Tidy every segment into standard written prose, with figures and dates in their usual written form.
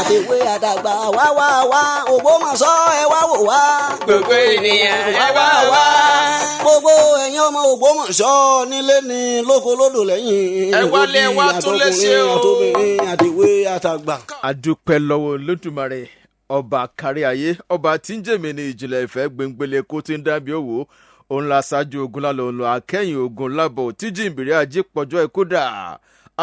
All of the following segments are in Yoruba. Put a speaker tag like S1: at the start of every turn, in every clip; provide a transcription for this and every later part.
S1: àtẹ̀wé àtàgbà wá Ògbómọ̀ṣọ́ ẹ wá wò wá.
S2: gbogbo ènìyàn ẹ wá wá.
S1: gbogbo ẹ̀yin ọmọ Ògbómọ̀ṣọ́ nílé ni lóko lódò lẹ́yìn.
S2: ẹ wálé ẹ wá tún lè ṣe o.
S1: àtobìnrin àtẹ̀wé àtàgbà.
S3: adúpẹ́ lọ́wọ́ Olódùmarè ọba kárí ayé ọba tí ń jèmi ní ìjìnlẹ̀ ìfẹ́ gbẹngbẹlẹ kó tí ń dábìí òwò òun la ṣáájú ogun lálọ́ òun lọ akẹ́yìn ogun lábọ̀ tíjì ìbìrì ajé pọ̀jọ́ ẹ̀ kódà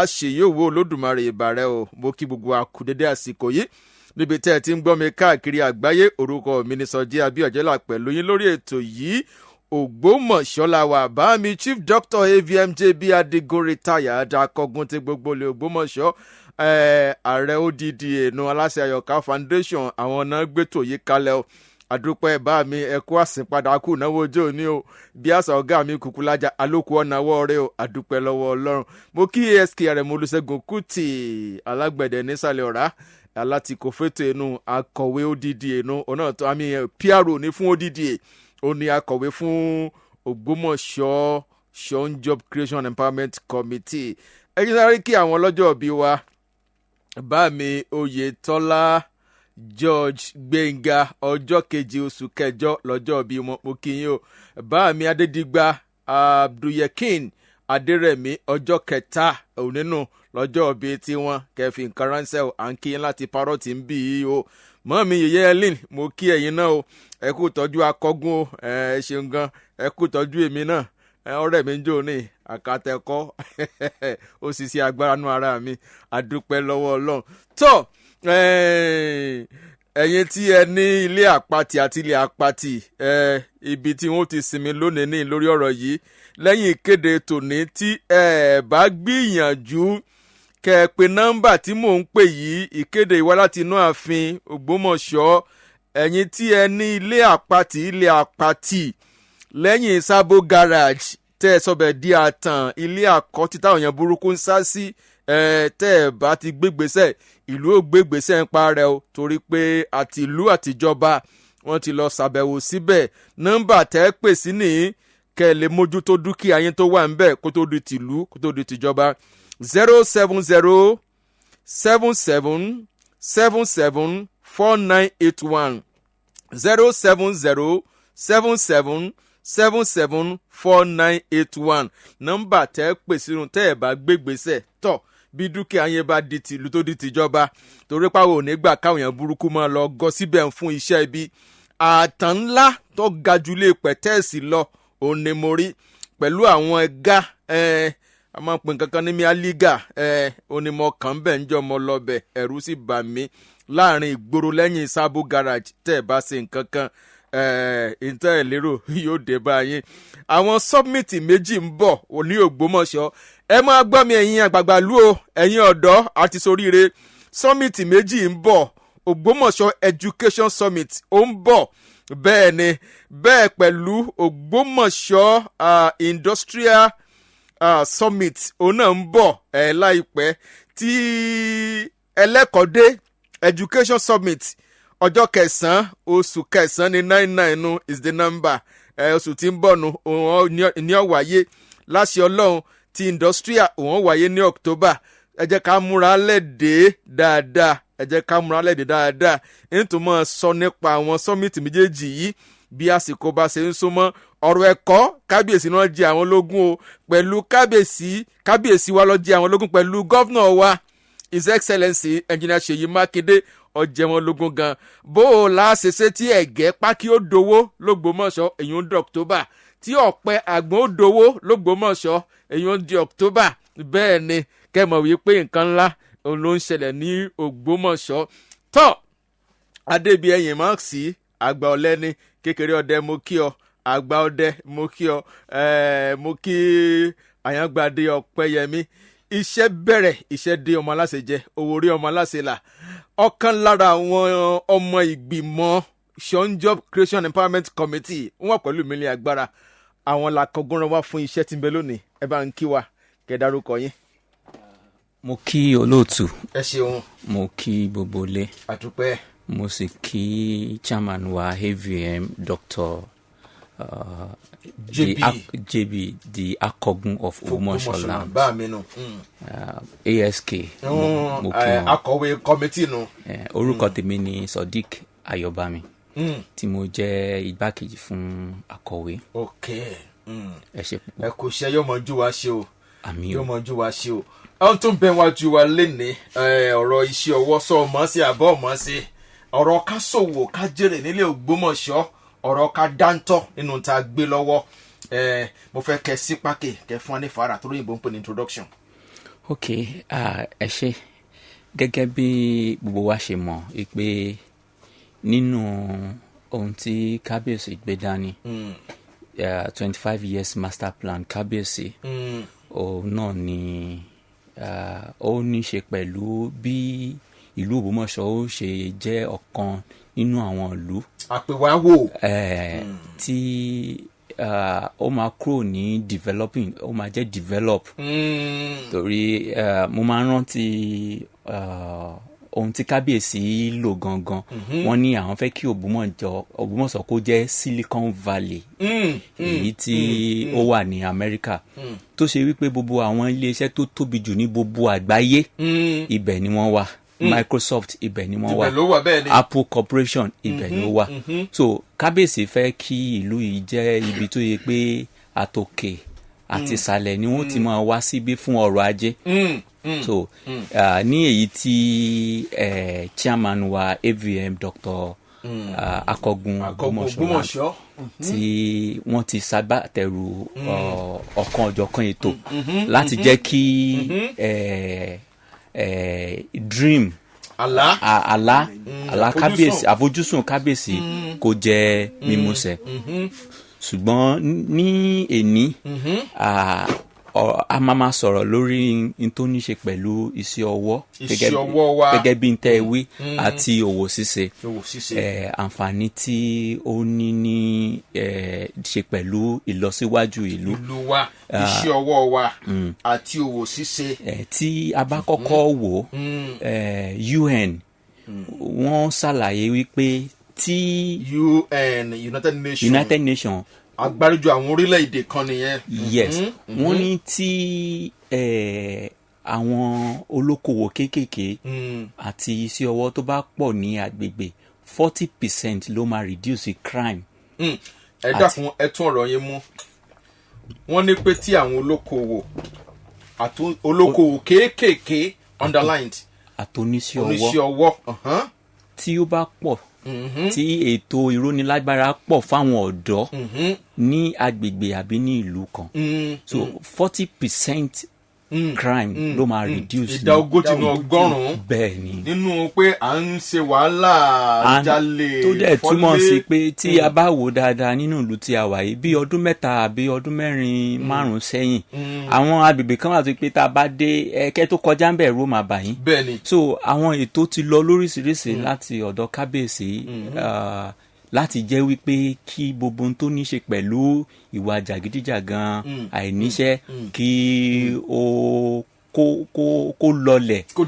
S3: àṣeyẹ òwò Olódùmarè ìbàrẹ̀ o mo kí gbogbo akudédé àsìkò yìí níbi tẹ́ ẹ ti ń gbọ́ mi káàkiri àgbáyé orúkọ mi ní Sọjí Abíọ́jẹ́lá pẹ̀lú yín lórí ètò yìí Ògbómọ̀ṣọ́ la wà bá mi Chief Doctor AVMJB Adigun retired akọgun ti gbogbo ilé Ògbómọ̀ṣọ́ ààrẹ odidi ènù aláṣẹ Àyọ̀ká Foundation àwọn náà gbẹ́tò yìí kalẹ̀ o àdúpẹ́ bá mi ẹ̀kú àsìnpadà kù náwó ọjọ́ òní o bí àṣà ọ̀gá mi kúkú lájà alókù ọ̀nàwọ́ rẹ o àdúpẹ́ lọ́wọ́ Ọlọ́run mo kí ASK rẹ̀ mo Olúṣẹ́gun Kútì alágbẹ̀dẹ nísàlẹ̀ ọ̀rá alátìkò fètò ẹnu akọ̀wé odidi ẹnu ọ̀nà tó àmì PRO ní fún odidi ẹ̀ ó ní akọ̀wé fún Ògbómọ̀ṣọ́ Sean Job Creation Empowerment Committee ẹ̀yin sáré kí àwọn ọlọ́jọ́ bí wa bá mi Oyètọ́lá George Gbẹ̀ngà ọjọ́ keje oṣù kẹjọ lọ́jọ́ bí mo kí yín o bá mi Adédìgbà Abdulyekin Adérẹ̀mí ọjọ́ kẹta ònínú lọ́jọ́ bí tiwọn kẹfì nǹkan ránṣẹ́ o à ń kí yín láti parọ́ tí ń bì í o mọ́ mi yèyé Ellen mo kí ẹ̀yin náà o ẹ kú tọ́jú akọ́gun o ẹ ṣeun gan ẹ kú tọ́jú èmi náà ọ̀rẹ́ mi ń jò ní àkàtẹ́kọ́ ó sì ṣe agbára nú ara mi àdúpẹ́ lọ́wọ́ Ọlọ́run tó ẹ̀yin tí ẹ ní ilé àpatì àti ilé àpatì ibi tí wọ́n ti sinmi lónìí ní lórí ọ̀rọ̀ yìí lẹ́yìn ìkéde tòní tí ẹ bá gbìyànjú kẹ́ ẹ pè nọ́mbà tí mò ń pè yìí ìkéde ìwá láti inú ààfin Ògbómọ̀ṣọ́ ẹ̀yin tí ẹ ní ilé àpatì lẹ́yìn Sábó garage tẹ́ ẹ sọ̀bẹ̀ di àtàn ilé àkọ́tì táwọn èèyàn burúkú ń sá sí tẹ́ ẹ bá ti gbégbèsè ìlú ò gbégbèsè ń parẹ́ o torí pé àti ìlú àtijọba wọ́n ti lọ ṣàbẹ̀wò síbẹ̀ nọ́mbà tẹ́ ẹ pè sí nìyí kẹ́ ẹ lè mójútó dúkìá yín tó wà ń bẹ̀ kó tó di tìlú kó tó di tìjọba 070 77 77 4981 070 77 774981 nọ́mbà tẹ́ ẹ pè sínú tẹ́ ẹ bá gbégbèsè tọ̀ bí dúkìá yẹn bá di tìlú tó di tìjọba torí pàwọn ò ní gbà káwọn èèyàn burúkú máa lọ gọ síbẹ̀ fún iṣẹ́ ibi àtàn ńlá tó ga jù lé pẹ̀tẹ́ẹ̀sì lọ òun ni mo rí pẹ̀lú àwọn ẹ̀gá a máa ń pè nǹkankan ní mialiga òun ni mo kàn bẹ̀ ń jọ mo lọ bẹ̀ ẹ̀rù sì bà mí láàrin ìgboro lẹ́yìn Sábó garage tẹ́ ẹ bá ṣe nǹkan kan ìtẹ́ ìlérò yóò dé báyìí àwọn sọ́mìtì méjì ń bọ̀ ní Ògbómọ̀ṣọ́ ẹ máa gbọ́ mi ẹ̀yin àgbààgbà lú o ẹ̀yin ọ̀dọ́ àti soríire sọ́mìtì méjì ń bọ̀ Ògbómọ̀ṣọ́ Education Summit ó ń bọ̀ bẹ́ẹ̀ ni bẹ́ẹ̀ pẹ̀lú Ògbómọ̀ṣọ́ Industrial Summit òun náà ń bọ̀ láìpẹ́ tí ẹlẹ́kọ̀ọ́dé Education Summit ọjọ́ kẹsàn-án oṣù kẹsàn-án ní 99 is the number oṣù tí ń bọ̀ nù òun ní ó wáyé láṣẹ Ọlọ́run ti industrial òun wáyé ní October ẹ jẹ́ ká múra lẹ́dẹ̀ẹ́ dáadáa nítorí mọ́ sọ nípa àwọn summit méjèèjì yìí bí àsìkò bá ṣe ń súnmọ́ ọ̀rọ̀ ẹ̀kọ́ kábíyèsí náà jẹ́ àwọn lógún o pẹ̀lú kábíyèsí wa lọ jẹ́ àwọn lógún pẹ̀lú gọ́vnà wa His Excellency Engineer Ṣèyí Mákindé ọjẹ́ wọn lógún gan bó o láṣẹṣẹ tí ẹ̀gẹ́ pákí ó dowó l'Ógbómọ̀ṣọ́ èyí ń di October tí ọ̀pẹ àgbọn ó dowó l'Ógbómọ̀ṣọ́ èyí ń di October bẹ́ẹ̀ ni kẹ́mọ̀ wípé nǹkan ńlá ló ń ṣẹlẹ̀ ní Ògbómọ̀ṣọ́ tọ́ Adébíyẹ̀yìn Máàsì àgbà ọ̀lẹ́ni kékeré ọdẹ mo kí ọ àgbà ọdẹ mo kí ọ mo kí Àyàngbádé Ọpẹ́yẹmí iṣẹ́ bẹ̀rẹ̀ iṣẹ́ dé ọmọ aláṣẹ jẹ owó rí ọmọ aláṣẹ là ọ̀kan lára àwọn ọmọ ìgbìmọ̀ Sean Job Creation Empowerment Committee wọ́n pẹ̀lú mi ní agbára àwọn làkọ̀gúnran wá fún iṣẹ́ tí ń bẹ lónìí ẹ bá ń kí wa kẹ́ dárúkọ yín.
S4: mo kí olóòtú
S3: ẹ ṣeun
S4: mo kí gbogbo ilé
S3: àdúpẹ́
S4: mo sì kí chairman wa AVM Dr. JB, the Akogun of Ogbomoso ASK.
S3: Akọ̀wé kọ́mítì nù.
S4: Orúkọ tèmi ni Sodiq Ayobami tí mo jẹ́ igbákejì fún akọ̀wé. Ẹ ṣé púpọ̀.
S3: Ẹ kò ṣe yóò mọ ojú wa ṣe o.
S4: Àmín o.
S3: Yóò mọ ojú wa ṣe o. Àwọn tó ń bẹ wájú wa lénìí ọ̀rọ̀ iṣẹ́ ọwọ́ sọ ọmọ sí àbọ̀ ọmọ sí ọ̀rọ̀ ká ṣòwò ká jèrè nílé Ògbómọ̀ṣọ́ ọ̀rọ̀ ká dáńtọ́ nínú tá a gbé lọ́wọ́ mo fẹ́ kẹ́ sí pákè kẹ́ fún wa ní fara tó lóyìnbó ń pè ní introduction.
S4: Ẹ ṣé gẹ́gẹ́ bí gbogbo wa ṣe mọ̀ pé nínú ohun tí kábíyèsí gbé dání 25 years master plan kábíyèsí òun náà ni ó ní ṣe pẹ̀lú bí ìlú Ògbómọ̀ṣọ́ ó ṣe jẹ́ ọ̀kan nínú àwọn ìlú
S3: àpèwáwò
S4: tí ó máa kúrò ní developing ó máa jẹ́ develop torí mo máa ń rántí ohun tí kábíyèsí lò gangan wọ́n ní àwọn fẹ́ kí Ògbómọ̀ṣọ́ kó jẹ́ Silicon Valley èyí tí ó wà ní Amẹ́ríkà tó ṣe wípé gbogbo àwọn iléeṣẹ́ tó tóbi jù ní gbogbo àgbáyé ibẹ̀ ni wọ́n wà. Microsoft ibẹ̀ ni wọ́n wà Apple Corporation ibẹ̀ ni ó wà so kábíyèsí fẹ́ kí ìlú yìí jẹ́ ibi tó yẹ pé àtòkè àti ìsàlẹ̀ ni wọ́n ti máa wá síbí fún ọrọ̀ ajé so ní èyí tí chairman wa AVM Dr. Akogun Ogbomoso tí wọ́n ti ṣagbátẹrù ọ̀kan ọ̀jọ̀kan ètò láti jẹ́ kí dream àlá kábíyèsí àfojúsùn kábíyèsí kò jẹ́ mímúṣẹ ṣùgbọ́n ní èní a máa sọ̀rọ̀ lórí n tó ní ṣe pẹ̀lú iṣẹ́ ọwọ́ gẹ́gẹ́ bí n tẹ́ wí àti òwò ṣíṣe àǹfààní tí ó ní ṣe pẹ̀lú ìlọsíwájú ìlú
S3: wa iṣẹ́ ọwọ́ wa àti òwò ṣíṣe.
S4: Tí a bá kọ́kọ́ wò UN wọ́n ṣàlàyé wípé tí United Nations
S3: agbáríjọ àwọn orílẹ̀-èdè kan nìyẹn.
S4: Yes wọ́n ní tí àwọn olókòwò kéékèèké àti iṣẹ́ ọwọ́ tó bá pọ̀ ní agbègbè 40% ló máa reduce crime.
S3: Ẹ dákun ẹ tún ọ̀rọ̀ yẹn mú wọ́n ní pé tí àwọn olókòwò kéékèèké underlined
S4: àtòníṣẹ́ ọwọ́ tí ó bá pọ̀ tí ètò ìrónilágbára pọ̀ fáwọn ọ̀dọ́ ní agbègbè àbí ní ìlú kan so 40% crime ló máa reduce.
S3: Ìdá 100%
S4: bẹ́ẹ̀ ni
S3: nínú pé à ń ṣe wàhálà jalè
S4: tó dẹ̀ túmọ̀ sí pé tí a bá wò dáadáa nínú ìlú tí a wà yìí bí ọdún 3 àbí ọdún 4 5 sẹ́yìn àwọn agbègbè kan wà tó pé tá a bá dé ẹ̀kẹ́ tó kọjá ń bẹ̀ ró máa bà yín.
S3: Bẹ́ẹ̀ni.
S4: So àwọn ètò ti lọ lóríṣiríṣi láti ọ̀dọ̀ kábíyèsí láti jẹ́ wípé kí gbogbo ohun tó ní ṣe pẹ̀lú ìwà jàgídíjàgan àìníṣẹ́ kí ó kó lọlẹ̀ kó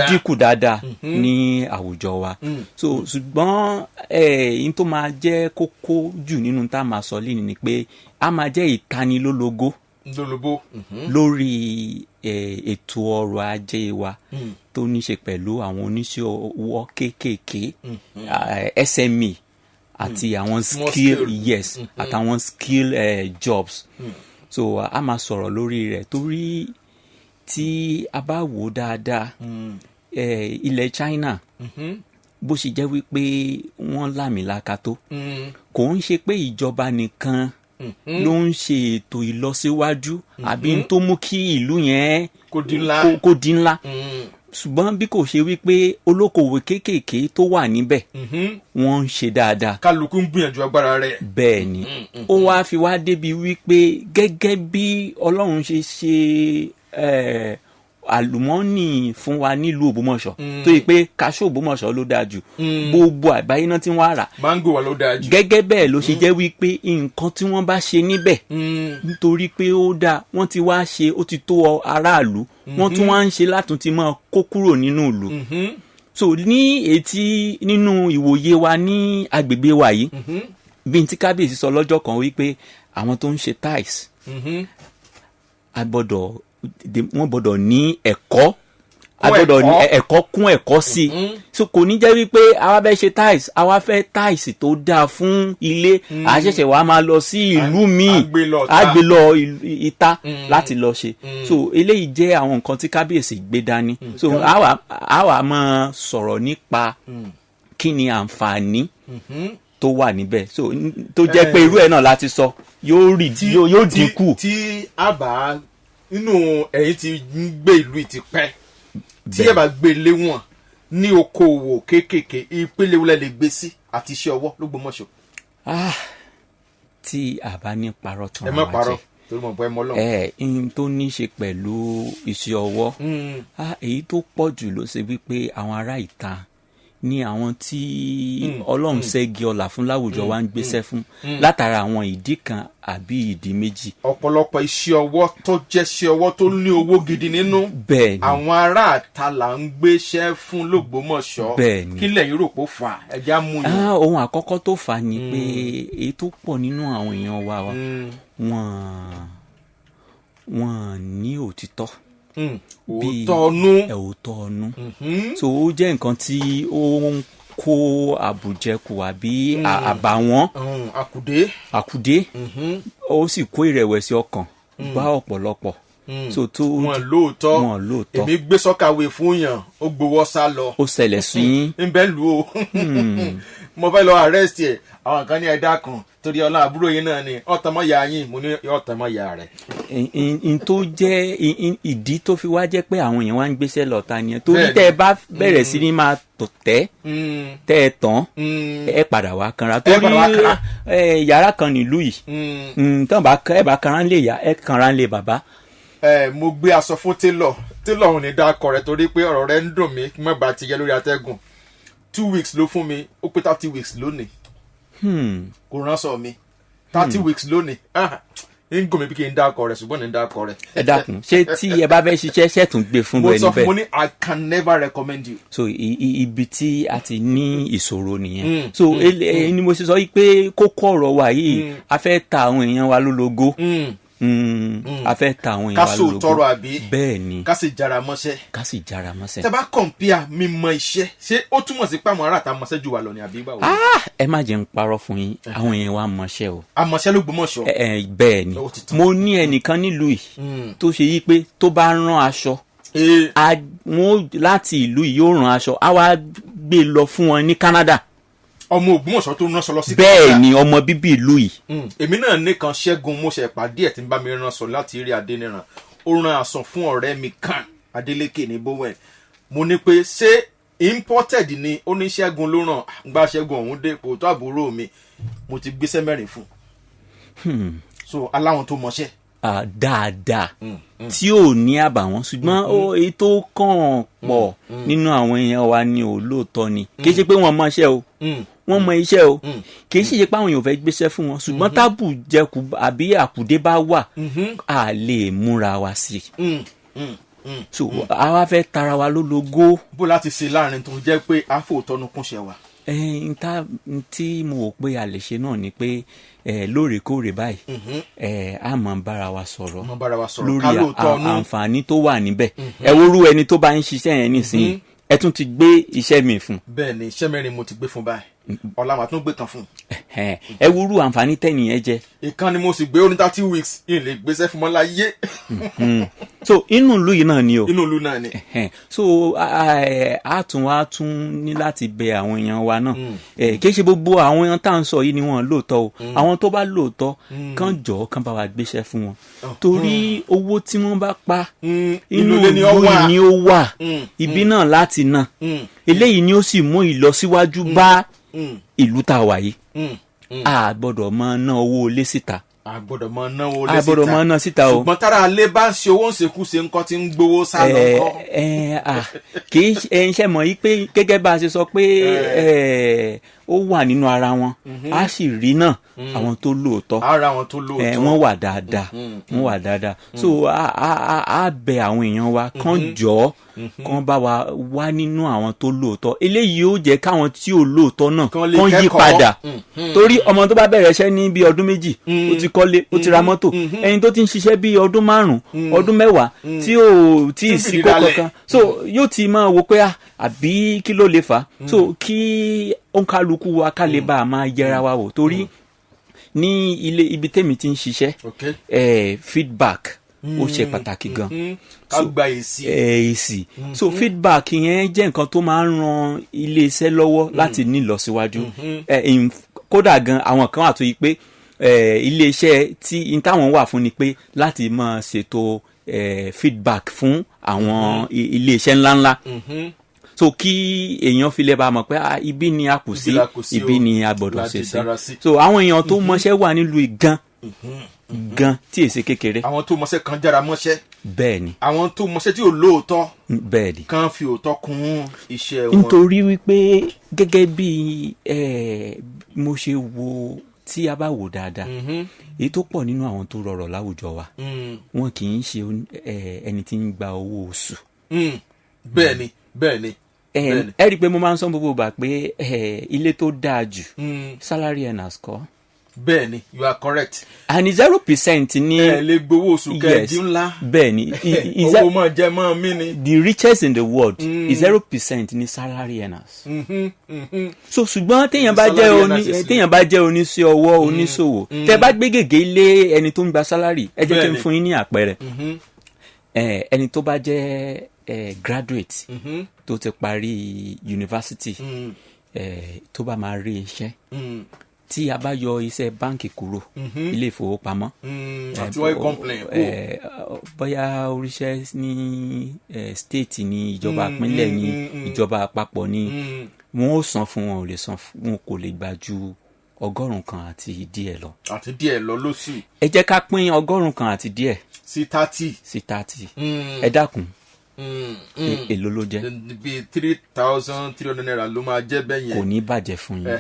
S4: dínkù dáadáa ní àwùjọ wa so ṣùgbọ́n in tó máa jẹ́ kókó jù nínú tá a máa sọ lẹ́nu ni pé a máa jẹ́ ìtanilólogó lórí ètò ọrọ̀ ajé wa tó ní ṣe pẹ̀lú àwọn oníṣẹ́ ọwọ́ kéékèèké SME àti àwọn skill àtàwọn skill jobs so a máa sọ̀rọ̀ lórí rẹ̀ torí tí a bá wò dáadáa ilẹ̀ China bó ṣe jẹ́ wípé wọ́n lámìlaka tó kò ń ṣe pé ìjọba nìkan ló ń ṣe ètò ìlọsíwájú àbí n tó mú kí ìlú yẹn kó di ńlá ṣùgbọ́n bí kò ṣe wípé olókòwò kéékèèké tó wà níbẹ̀ wọ́n ń ṣe dáadáa.
S3: Kálukú ń gbìyànjú agbára rẹ̀.
S4: Bẹ́ẹ̀ ni ó wá fi wá débi wípé gẹ́gẹ́ bí Ọlọ́run ṣe ṣe àlùmọ́ọ́nì fún wa nílùú Ògbómọ̀ṣọ́ tó yẹ pé kaṣú Ògbómọ̀ṣọ́ ló dáa jù gbogbo àgbáyé náà tí wọ́n rà
S3: máńgò wa ló dáa jù
S4: gẹ́gẹ́ bẹ́ẹ̀ ló ṣe jẹ́ wípé nǹkan tí wọ́n bá ṣe níbẹ̀ nítorí pé ó dáa wọ́n ti wá ṣe ó ti tó aráàlú wọ́n tún wá ń ṣe látún ti máa kó kúrò nínú ìlú so ní etí nínú ìwòye wa ní agbègbè wa yìí bí n tí kábíyèsí sọ lọ́jọ́ kan wípé àwọn tó ń ṣe tiles wọ́n gbọ́dọ̀ ní ẹ̀kọ́ agbọ́dọ̀ ní ẹ̀kọ́ kún ẹ̀kọ́ sí i so kò ní jẹ́ wípé àwa fẹ́ ṣe tiles àwa fẹ́ tiles tó dáa fún ilé àṣẹ̀ṣẹ̀ wa máa lọ sí ìlú míì àgbè lọ ìta láti lọ ṣe so eléyìí jẹ́ àwọn nǹkan tí kábíyèsí gbé dání so àwa máa sọ̀rọ̀ nípa kí ni àǹfààní tó wà níbẹ̀ so tó jẹ́ pé irú ẹ̀ náà láti sọ yóò dínkù.
S3: tí a bá nínú ẹ̀yin ti ń gbé ìlú ti pẹ́ tí ẹ bá gbé léwọ̀n ní okòwò kéékèèké ìpele wọlé lè gbé sí àti iṣẹ́ ọwọ́ l'Ógbómọ̀ṣọ́.
S4: tí a bá ní parọ́ tán
S3: ẹ má parọ́ torí mo bọ́ ẹ mọ́ lọ́wọ́.
S4: n tó ní í ṣe pẹ̀lú iṣẹ́ ọwọ́ èyí tó pọ̀ jù ló ṣe wípé àwọn ará ìta ní àwọn tí Ọlọ́run ṣẹ́gi ọlà fún láwùjọ wa ń gbéṣẹ́ fún látara àwọn ìdí kan àbí ìdí méjì.
S3: ọ̀pọ̀lọpọ̀ iṣẹ́ ọwọ́ tó jẹ́ iṣẹ́ ọwọ́ tó ní owó gidi nínú.
S4: bẹ́ẹ̀ni
S3: àwọn ará àta là ń gbéṣẹ́ fún l'Ógbómọ̀ṣọ́.
S4: bẹ́ẹ̀ni
S3: kílẹ̀ yìí rò pó fà ẹja mú yín.
S4: ohun àkọ́kọ́ tó fà ni pé èyí tó pọ̀ nínú àwọn èèyàn wa wọ́n ní òtítọ́. òótọ́ ọnú so ó jẹ́ nǹkan tí ó ń kó àbùjẹkù àbí àbàwọ́n àkùdé ó sì kó ìrẹ̀wẹ̀sì ọkàn bá ọ̀pọ̀lọpọ̀ so tó
S3: wọn lóòótọ́ èmi gbé sọ́kàwé fún yàn ó gbowó sá lọ
S4: ó ṣẹlẹ̀ sí yín
S3: ń bẹ́ lù ó mo fẹ́ lọ arrest ẹ̀ àwọn kan ní ẹ̀dá kan torí ọlá àbúrò yín náà ni ọ̀tọ̀mọ̀ ya yín mo ní ọ̀tọ̀mọ̀ ya rẹ̀.
S4: n tó jẹ́ ìdí tó fi wá jẹ́ pé àwọn èèyàn wá ń gbéṣẹ́ lọ́ta nìyẹn torí tẹ́ ẹ bá bẹ̀rẹ̀ sí ní máa tẹ́ ẹ tán ẹ padà wá kanra torí yàrá kan nílùú yìí tán ẹ bá kanra lè yá ẹ kanra lè bàbá.
S3: mo gbé aṣọ fún télọ̀ òun ní dákọ rẹ̀ torí pé ọ̀rọ̀ rẹ̀ ń dùn mí kí má bàa ti yẹ lórí atẹ́gùn 2 weeks ló fún mi ó pé 30 weeks lónìí kò ránṣọ mi 30 weeks lónìí ń gòmí bí kí n dákọ rẹ̀ ṣùgbọ́n ní dákọ rẹ̀.
S4: ẹ dákun ṣé tí ẹ bá fẹ́ ṣiṣẹ́ ṣẹ́tùn gbé fún bẹ́ẹ̀ níbẹ̀.
S3: mo sọ fún mo ní I can never recommend you.
S4: so ibi tí a ti ní ìṣòro nìyẹn so ni mo ṣe sọ pé kókó ọ̀rọ̀ wa yìí a fẹ́ ta àwọn èèyàn wa lólogó a fẹ́ ta àwọn èèyàn wa lólogó
S3: ká sọ tọrọ àbí
S4: bẹ́ẹ̀ ni
S3: ká sì jára mọ́ṣẹ́. tẹ́ bá kọ̀ǹpìà mímọ̀ iṣẹ́ ṣé ó túmọ̀ sí pé àwọn ará àtà mọ̀ṣẹ́ jù wà lọ ní àbí báwo.
S4: ẹ má jẹ́ ń parọ́ fún yín àwọn èèyàn wa mọ̀ṣẹ́ o.
S3: àmọ̀ṣẹ́ l'Ógbómọ̀ṣọ́.
S4: bẹ́ẹ̀ ni mo ní ẹnìkan nílùú yìí tó ṣe yí pé tó bá rán aṣọ láti ìlú yìí yóò rán aṣọ á wá gbé lọ fún wọn ní Canada.
S3: ọmọ Ògbómọ̀ṣọ́ tó ránṣọ lọ sí
S4: Canada. bẹ́ẹ̀ ni ọmọ bíbí ìlú yìí.
S3: èmi náà nìkan Ṣẹ́gun mo ṣe pàdé ẹ̀ tí ń bá mi ránṣọ láti rí Adéníran ó rán aṣọ fún ọ̀rẹ́ mi kan Adélékè ní Bowen mo ní pé ṣé imported ni ó ní Ṣẹ́gun ló ràn gba Ṣẹ́gun ọ̀hún dé kò tó àbúrò mi mo ti gbéṣẹ́ mẹ́rin fún so aláwọn tó mọṣẹ́.
S4: dáadáa tí ò ní àbàwọ́n ṣùgbọ́n èyí tó kàn pọ̀ nínú àwọn èèyàn wa ni ò lóòótọ́ ni kì í ṣe pé wọ́n mọṣẹ́ o wọ́n mọ iṣẹ́ o kì í ṣe pé àwọn èèyàn fẹ́ gbéṣẹ́ fún wọn ṣùgbọ́n tábù jẹkù àbí àkùdé bá wà a lè múra wa sí i so àwa fẹ́ tara wa lólogó.
S3: bó láti ṣe láàrin tó jẹ́ pé àfòótọ́nu kúnṣẹ́ wa.
S4: tí mo wò pé a lè ṣe náà ni pé lóòrèkóòrè báyìí a máa bára wa sọ̀rọ̀ lórí àǹfààní tó wà níbẹ̀ ẹ worú ẹni tó bá ń ṣiṣẹ́ yẹn nísìnyí ẹ tún ti gbé iṣẹ́ mi fún.
S3: bẹ́ẹ̀ ni iṣẹ́ mẹ́rin mo ti gbé fún báyìí ọ̀la màá tún gbé kan fún.
S4: ẹ worú àǹfààní tẹ́nìyẹn jẹ.
S3: ìkan ni mo sì gbé ó ní 30 weeks yìí lè gbéṣẹ́ fún mọ́ láyé.
S4: so inú ìlú yìí náà ni o.
S3: inú ìlú náà ni.
S4: so a tún ní láti bẹ àwọn èèyàn wa náà kì í ṣe gbogbo àwọn èèyàn tá à ń sọ yìí ni wọ́n lóòótọ́ o àwọn tó bá lóòótọ́ kàn jọ̀ọ́ kàn bá wa gbéṣẹ́ fún wọn torí owó tí wọ́n bá pa inú ìlú ni ó wà ibi náà láti ná eléyìí ni ó sì mú ìlọsíwájú bá ìlú tá a wà yìí a gbọ́dọ̀ máa ná owó ilé síta.
S3: a gbọ́dọ̀ máa ná síta
S4: o.
S3: ṣùgbọ́n tára alẹ́ bá ń ṣe owó ń ṣekúṣe nǹkan tí ń gbowó sá lọ kọ́.
S4: kì í ṣe mọ̀ yí pé gẹ́gẹ́ bá a ṣe sọ pé ó wà nínú ara wọn a sì rí náà àwọn tó lóòótọ́ wọ́n wà dáadáa so a bẹ àwọn èèyàn wa kàn jọ̀ọ́ kán bá wa wá nínú àwọn tó lóòótọ́ eléyìí ó jẹ́ káwọn tí ò lóòótọ́ náà kán yí padà torí ọmọ tó bá bẹ̀rẹ̀ iṣẹ́ ní bí ọdún 2 ó ti kọ́lé ó ti ra mọ́tò ẹni tó ti ń ṣiṣẹ́ bí ọdún 5 ọdún 10 tí ò tí ì sí kó kankan so yóò ti máa wo pé àbí kí ló lè fà so kí òǹkálukú wa ká lè bá a máa yẹra wa wò torí ní ibi tèmi ti ń ṣiṣẹ́ feedback ó ṣe pàtàkì gan
S3: ká gba èsì
S4: so feedback yẹn jẹ́ nǹkan tó máa ń ran iléeṣẹ́ lọ́wọ́ láti ní ìlọsíwájú kódà gan àwọn kan wà tó yí pé iléeṣẹ́ tí n táwọn wà fún ni pé láti máa ṣètò feedback fún àwọn iléeṣẹ́ ńláńlá so kí èèyàn fi lè bá mọ̀ pé ibi ni a kù sí ibi ni a gbọ́dọ̀ ṣe sí so àwọn èèyàn tó mọṣẹ́ wà nílùú gan tí èsì kékeré.
S3: àwọn tó mọṣẹ́ kan jára mọṣẹ́.
S4: bẹ́ẹ̀ni.
S3: àwọn tó mọṣẹ́ tí ò lóòótọ́.
S4: bẹ́ẹ̀ni.
S3: kan fi òótọ́ kún iṣẹ́ wọn.
S4: nítorí wípé gẹ́gẹ́ bí mo ṣe wo tí a bá wò dáadáa èyí tó pọ̀ nínú àwọn tó rọrọ̀ láwùjọ wa wọn kì í ṣe ẹni tí ń gba owó oṣù.
S3: bẹ́ẹ̀ni
S4: ẹ rí i pé mo máa ń sọ gbogbo ìgbà pé ilé tó dáa jù salary earners kọ́.
S3: bẹ́ẹ̀ni you are correct.
S4: and 0% ní.
S3: lè gbowó oṣù kẹ́ẹ̀dín ńlá.
S4: bẹ́ẹ̀ni
S3: owó máa jẹ mọ́ mi ni.
S4: the richest in the world 0% ní salary earners. so ṣùgbọ́n téèyàn bá jẹ́ oníṣẹ́ ọwọ́ oníṣòwò tẹ́ bá gbé gègé lé ẹni tó ń gba salary ẹ jẹ́ kí n fún yín ní àpẹẹrẹ ẹni tó bá jẹ́ graduate tó ti parí university tó bá máa rí iṣẹ́ tí a bá yọ iṣẹ́ báǹkì kúrò ilé ìfowópamọ́
S3: àti wọ́n complain
S4: bóyá oríṣẹ́ ní state ní ìjọba ìpínlẹ̀ ní ìjọba àpapọ̀ ní wọ́n ó san fún wọn ò lè san wọn kò lè gbà ju 100 àti díẹ̀ lọ.
S3: àti díẹ̀ lọ lóṣù.
S4: ẹ jẹ́ ká pín 100 àti díẹ̀.
S3: sí 30.
S4: sí 30. ẹ dákun èló ló jẹ́.
S3: bíi 3,300 naira ló máa jẹ́ bẹ́yẹn.
S4: kò ní bàjẹ́ fún yín.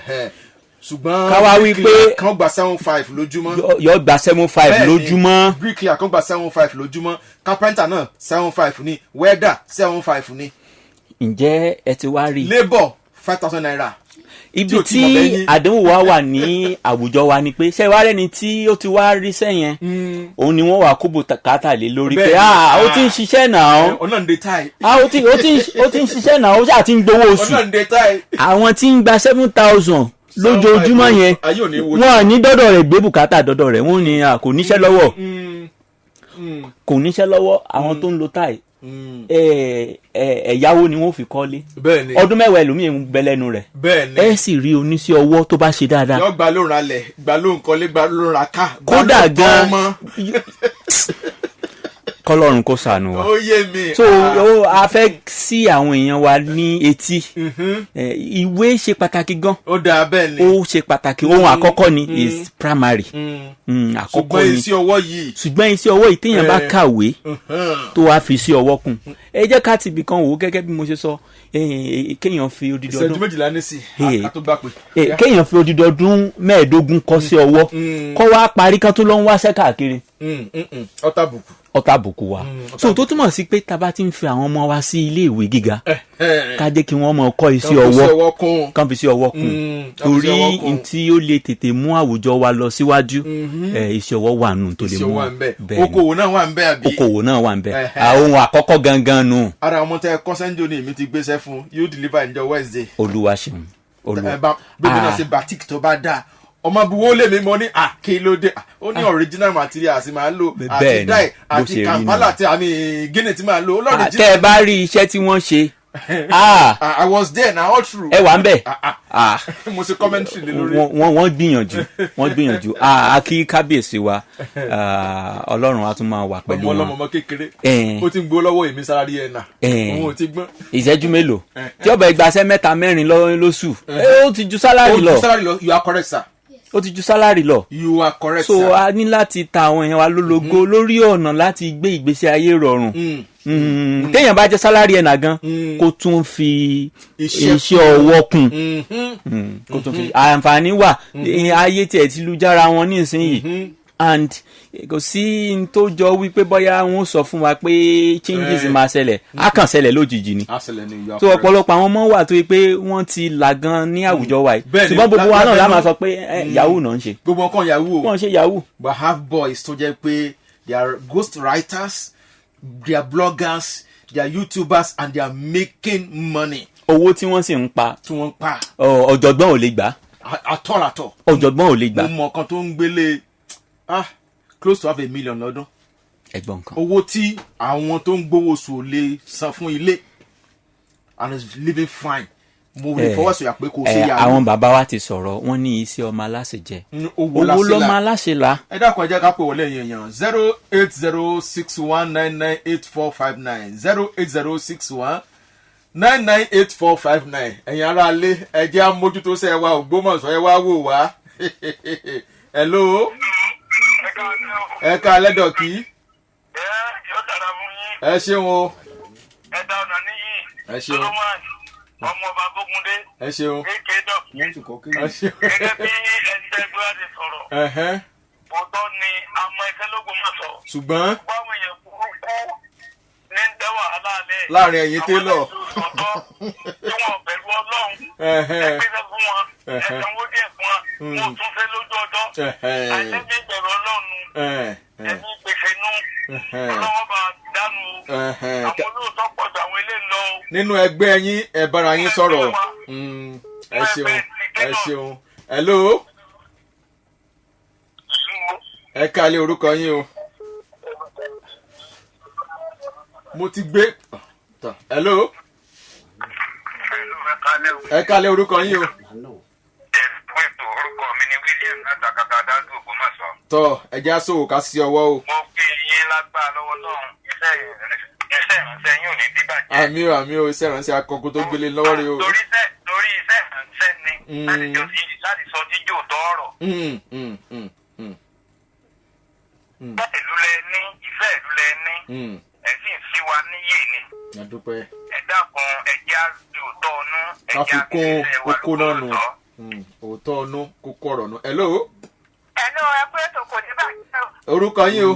S3: ṣùgbọ́n
S4: káwá wí pé
S3: kan gba 7,500 lójúmọ́.
S4: yóò gba 7,500 lójúmọ́.
S3: bricklayer kan gba 7,500 lójúmọ́ carpenter náà 7,500 ni welder 7,500 ni.
S4: ǹjẹ́ ẹ ti wá rí.
S3: labour 5,000 naira.
S4: ibi tí àdéhùn wa wà ní àwùjọ wa ni pé ṣé wàá rẹ́ni tí ó ti wá rí sẹ́yìn òun ni wọ́n wà kóbò kátà lé lórí pé ó ti ń ṣiṣẹ́ náà
S3: ọ̀nà ń de táì.
S4: ó ti ń ṣiṣẹ́ náà ó ṣáà ti ń gbowó oṣù
S3: ọ̀nà ń de táì.
S4: àwọn tí ń gba 7,000 lójoojúmọ́ yẹn wọ́n ní dọ́dọ̀ rẹ̀ gbé bùkátà dọ́dọ̀ rẹ̀ wọ́n ní kò níṣẹ́ lọ́wọ́ kò níṣẹ́ lọ́wọ́ àwọn tó ń lo táì ẹ̀yáwó ni wọ́n fi kọ́lé ọdún 10 ẹlòmíì ń bẹ lẹ́nu rẹ̀ ẹ sì rí oníṣẹ́ ọwọ́ tó bá ṣe dáadáa.
S3: yọ gba ló ń ralẹ̀ gba ló ń kọ́lé gba ló ń ra ká.
S4: kódà gan kọ́lọ́run kó ṣàánú wa.
S3: ó yé mi.
S4: so a fẹ́ sí àwọn èèyàn wa ní etí ìwé ṣe pàtàkì gan.
S3: ó dáa bẹ́ẹ̀ ni.
S4: ó ṣe pàtàkì ohun àkọ́kọ́ ni is primary. àkọ́kọ́ ni ṣùgbọ́n iṣẹ́ ọwọ́ yìí téèyàn bá kàwé tó wá fi sí ọwọ́ kún ẹ jẹ́ ká ti ibìkan wò ó gẹ́gẹ́ bí mo ṣe sọ kéèyàn fi odidi ọdún
S3: ìṣẹ́jú 12 ní sí àtó gbà pé
S4: kéèyàn fi odidi ọdún 15 kọ́ sí ọwọ́ kọ́ wá parí kan tó lọ ń wáṣẹ́ káàkiri ọ̀tá bùkù wa so tó túmọ̀ sí pé tá bá ti ń fi àwọn ọmọ wa sí ilé ìwé gíga ká jẹ́ kí wọ́n mọ̀ kọ́ iṣẹ́ ọwọ́ kán fi sí ọwọ́ kún torí tí ó lè tètè mú àwùjọ wa lọ síwájú iṣẹ́ ọwọ́ wà nù tó lè mú
S3: bẹ́ẹ̀ okòwò náà wà ń bẹ àbí
S4: okòwò náà wà ń bẹ àwọn àkọ́kọ́ gangan nù.
S3: ara ọmọ tẹ kọ́sẹ́ńjò ní èmi ti gbéṣẹ́ fún yóò deliver ìjọ Wednesday.
S4: Olúwa ṣeun
S3: olúwa bí mi náà ṣe batik tó bá dáa ọmọ buwo lè mi mọ ní àkèlódé ó ní original materials máa ń lò àti dye àti kampala àti àmì guinea tí máa ń lò ó
S4: tẹ́ ẹ bá rí iṣẹ́ tí wọ́n ṣe.
S3: I was there na all through.
S4: ẹ wà ń bẹ̀.
S3: mo ṣe commentary lé lórí.
S4: wọ́n gbìyànjú a kí kábíyèsí wa ọlọ́run a tún máa wà pẹ̀lú wọn.
S3: ọmọ kékeré ó ti ń gbó lọ́wọ́ èmi sára rí ẹ̀ nà òun ò ti gbọ́n.
S4: ìṣẹ́jú mélòó tí ọbẹ̀ ìgbàsẹ́ 3-4 lóṣù ó ti ju sálárì lọ.
S3: you are correct sir.
S4: ó ti ju sálárì lọ.
S3: you are correct
S4: so
S3: sir.
S4: a ní láti ta àwọn èèyàn wa lólobó lórí ọ̀nà láti gbé ìgbésí ayé rọrùn. téèyàn bá jẹ́ sálárì ẹ̀nà gan kó tún fi iṣẹ́ ọwọ́ kún kó tún fi àǹfààní wà ayé tí ẹ̀ ti lu jára wọn nísìnyìí and kò sí n tó jọ wípé bóyá wọ́n sọ fún wa pé changes máa ṣẹlẹ̀ á kàn ṣẹlẹ̀ lójijì ni so ọ̀pọ̀lọpọ̀ àwọn ọmọ wà tó yẹ pé wọ́n ti là gan ní àwùjọ wa yìí ṣùgbọ́n gbogbo wa náà la máa sọ pé yahoo náà ń ṣe
S3: gbogbo nǹkan yahoo
S4: wọ́n ṣe yahoo.
S3: but have boys tó jẹ́ pé they are ghost writers they are bloggers they are youtubers and they are making money.
S4: owó tí wọ́n sì ń pa ọ̀jọ̀gbọ́n ò lè gbà.
S3: àtọ̀
S4: ọ̀jọ̀gbọ́n ò lè gbà.
S3: mo mọ kan tó ń gbélé close to half a million lọ́dún.
S4: ẹ̀gbọ́n nǹkan.
S3: owó tí àwọn tó ń gbowó oṣù ò lè san fún ilé and is living fine. mo lè fọwọ́ sọ̀yà pé kò sí yàrá.
S4: àwọn bàbá wa ti sọ̀rọ̀ wọ́n ní iṣẹ́ ọmọ aláṣẹ jẹ. owó lọ́mọ aláṣẹ la.
S3: ẹ dákun ẹ jẹ́ ká pè wọlé yẹn yẹn 08061998459 08061998459 ẹ̀yin ará alẹ́ ẹ jẹ́ àmójútó sẹ́ ẹ wá Ògbómọ̀ṣọ́ ẹ wá wò wá. hello. ẹ ká lẹ́dọ̀ kí. ẹ ṣeun o.
S2: ẹ dá ọ̀nà níyì.
S3: ẹ ṣeun.
S2: ọmọ ọba Bógúndé.
S3: ẹ ṣeun.
S2: kéèké dọ̀kì. gẹ́gẹ́ bí ẹ̀ńtẹ́ gbọ́dọ̀ ti sọ̀rọ̀. òótọ́ ni àmọ́ ẹ̀fẹ́ lógún máa sọ.
S3: ṣùgbọ́n.
S2: báwọn èèyàn kúrúkú ní ń dá wàhálà alẹ́.
S3: láàrin ẹ̀yin télọ̀.
S2: tí wọ́n bẹ̀rù Ọlọ́run. ẹgbẹ́ fún wọn. ẹ̀sánwó díẹ̀ fún wọn. wọ́n tún fẹ́ lójú ọjọ́. àìlẹ́mí bẹ̀rù Ọlọ́run. ẹ̀mí gbèsè nú. ọlọ́wọ́ bá dánú. àwọn olóòótọ́ pọ̀ jù àwọn ilé lọ.
S3: nínú ẹgbẹ́ yín ẹ bára yín sọ̀rọ̀. ẹ ṣeun ẹ ṣeun. hello. ẹ kálẹ̀ orúkọ yín o. mo ti gbé. hello. ẹ kálẹ̀ orúkọ yín o.
S2: orúkọ mi ni William látàkàtà dáńdú Ògbómọ̀ṣọ́.
S3: tọ ẹjẹ aṣòwò ká sí ọwọ́ o.
S2: mo fi yín lágbára lọ́wọ́ lọ́run iṣẹ́ ìránṣẹ́ yín ò ní díbàjẹ́.
S3: àmì o iṣẹ́ ìránṣẹ́ akọkọ tó gbélé lọ́wọ́ rẹ o.
S2: torí iṣẹ́ ìránṣẹ́ ni láti sọ jíjó tọ́ ọ̀rọ̀. ìlú lẹ ní ìfẹ́ ìlú lẹ ní ẹ̀sìn sí wa níyè ni.
S3: àdúpẹ́.
S2: ẹ dákun ẹ̀jẹ̀ àjòtọ́ ọ̀nù
S3: ẹ̀jẹ̀ àjòtọ́ òkú náà nù òótọ́ ọ̀nù kókó ọ̀rọ̀ nù. hello.
S5: hello ẹ pé ètò kò ní bàjẹ́ o.
S3: orúkọ yín o.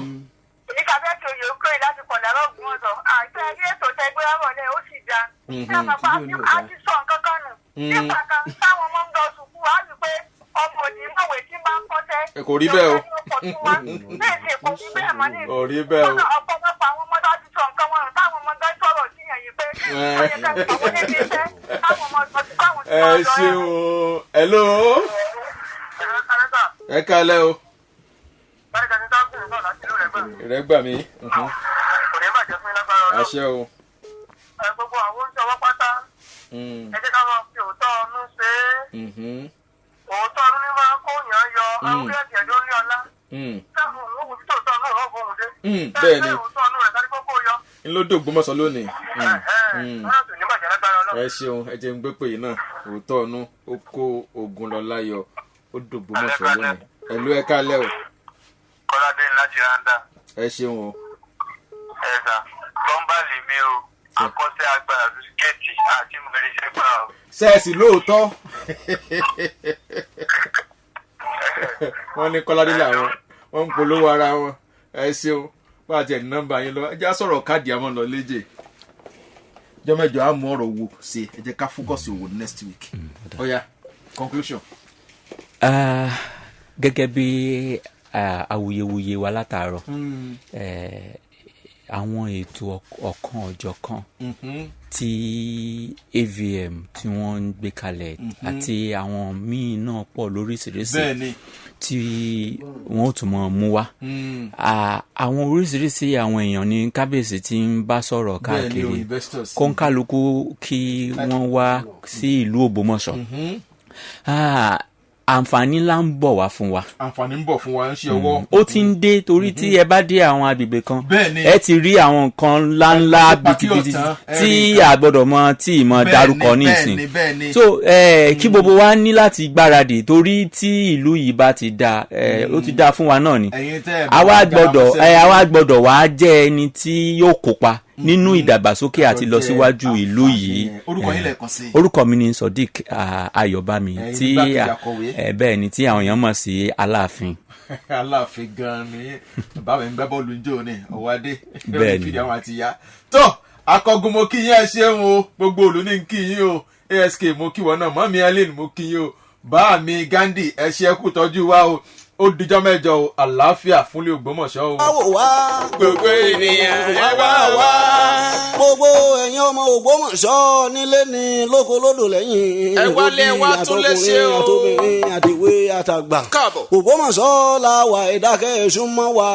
S5: Elizabeth Oyèkúrò láti pọ̀lá lọ́gùn ọ̀dọ̀ àti ẹgbẹ́ ètò tẹgbẹ́ ọ̀rọ̀lẹ́ ó sì dá. ṣé àpapọ̀ àti sọ nǹkan kan nù. nípa kan táwọn ọmọ ń lọ sùkú á rí pé ọmọ òdì mọ̀wé tí máa ń kọ́tẹ́.
S3: kò rí bẹ́ẹ̀ o.
S5: bẹ́ẹ̀ ṣe kò rí bẹ́ẹ̀ mọ́ ní ìlú.
S3: kò rí bẹ́ẹ̀ o.
S5: ọ̀pọ̀lọpọ̀ àwọn ọmọdé á ti sọ nǹkan wọn táwọn ọmọdé sọ̀rọ̀ sí yẹn yìí pé
S3: ẹ ṣeun hello. ẹ kálẹ̀ o. ìrẹ́gbà mi. àṣẹ o.
S5: gbogbo àwọn oúnjẹ ọwọ́ pátá ẹ jẹ́ ká máa fi òótọ́ ọnú ṣe é. òótọ́ ọnú ní máa kó yàn yọ àwọn ẹ̀jẹ̀ ló ní ọlá. sáfún òun tí òótọ́ ọnú rọ̀ bóun dé.
S3: bẹ́ẹ̀ ni
S5: òótọ́ ọnú rẹ̀ kárí kókó yọ.
S3: ń ló dé Ògbómọ̀ṣọ́ lónìí. ẹ ṣeun ẹ jẹ́ ń gbé pè yín náà òótọ́ ọnú ó kó ogun lọ láyọ̀ ó dògbómọ̀ṣọ́ lónìí. ẹ̀lú ẹ kálẹ̀ o.
S2: Kọ́ládé láti Randa.
S3: ẹ ṣeun o.
S2: ẹ̀sà tọ́ḿbàlì mi o àkọsẹ́ agbára bisikẹ́ẹ̀tì àti mẹ́rìndínlẹ́ gbà o.
S3: sẹ́ẹ̀sì lóòótọ́ wọ́n ní Kọ́ládé làwọn wọ́n ń polówó ara wọn. ẹ ṣeun bá a tiẹ̀ ní nọ́mbà yín lọ ẹ jẹ́ á sọ̀rọ̀ káàdì àmọ́ lọ léjè jọ́mẹ́jọ á mú ọ̀rọ̀ wò ṣe ẹ jẹ́ ká fókọ̀sì wò next week. ọ̀ya conclusion.
S4: gẹ́gẹ́ bí awuyewuye wa látàárọ̀ àwọn ètò ọ̀kan ọ̀jọ̀kan tí AVM tí wọ́n ń gbé kalẹ̀ àti àwọn míì náà pọ̀ lóríṣiríṣi tí wọ́n ó tún mọ̀ mú wá àwọn oríṣiríṣi àwọn èèyàn ní kábíyèsí tí ń bá sọ̀rọ̀ káàkiri kọ́ńkálukú kí wọ́n wá sí ìlú Ògbómọ̀ṣọ́ àǹfààní ńlá ń bọ̀ wá fún wa.
S3: àǹfààní ń bọ̀ fún wa ń ṣe ọwọ́.
S4: ó ti ń dé torí tí ẹ bá dé àwọn agbègbè kan ẹ ti rí àwọn nǹkan ńláńlá bitibiti tí àgbọ̀dọ̀ mọ tí ìmọ̀ dárúkọ ní ìsìn. so kí gbogbo wa ní láti gbáradì torí tí ìlú yìí bá ti dáa ó ti dáa fún wa náà ni. àwa gbọ́dọ̀ wá jẹ́ ẹni tí yóò kópa nínú ìdàgbàsókè àti lọ síwájú ìlú yìí.
S3: Orúkọ yín lẹ́ẹ̀kan sí.
S4: Orúkọ mi ni Sodiq Ayọ̀bámi tí bẹ́ẹ̀ ni tí àwọn èèyàn mọ̀ sí Aláàfin.
S3: Aláàfin gan ni báwo ń gbá bọ́ọ̀lù njó ni ọ̀wádé
S4: bẹ́ẹ̀ ni
S3: fìdí àwọn àti ìyá tó akọgun mo kí yín ẹ ṣeun o gbogbo òlù ní kí yín o ASK mo kí wọn náà mọ́mí Helen mo kí yín o bá mi Gandhi ẹ ṣe kú tọ́jú wa o ó dijọ́ mẹ́jọ o àlàáfíà fúnlé Ògbómọ̀ṣọ́ o.
S1: wá
S3: gbogbo ènìyàn ẹ wá wá.
S1: gbogbo ẹ̀yin ọmọ Ògbómọ̀ṣọ́ nílé ní lóko lódò lẹ́yìn.
S3: ẹ wálé wá tún lè ṣe o.
S1: àtòbìnrin àtìwé àtàgbà.
S3: káàbọ̀.
S1: Ògbómọ̀ṣọ́ la wà ìdákẹ́ ìsúnmọ́ wa.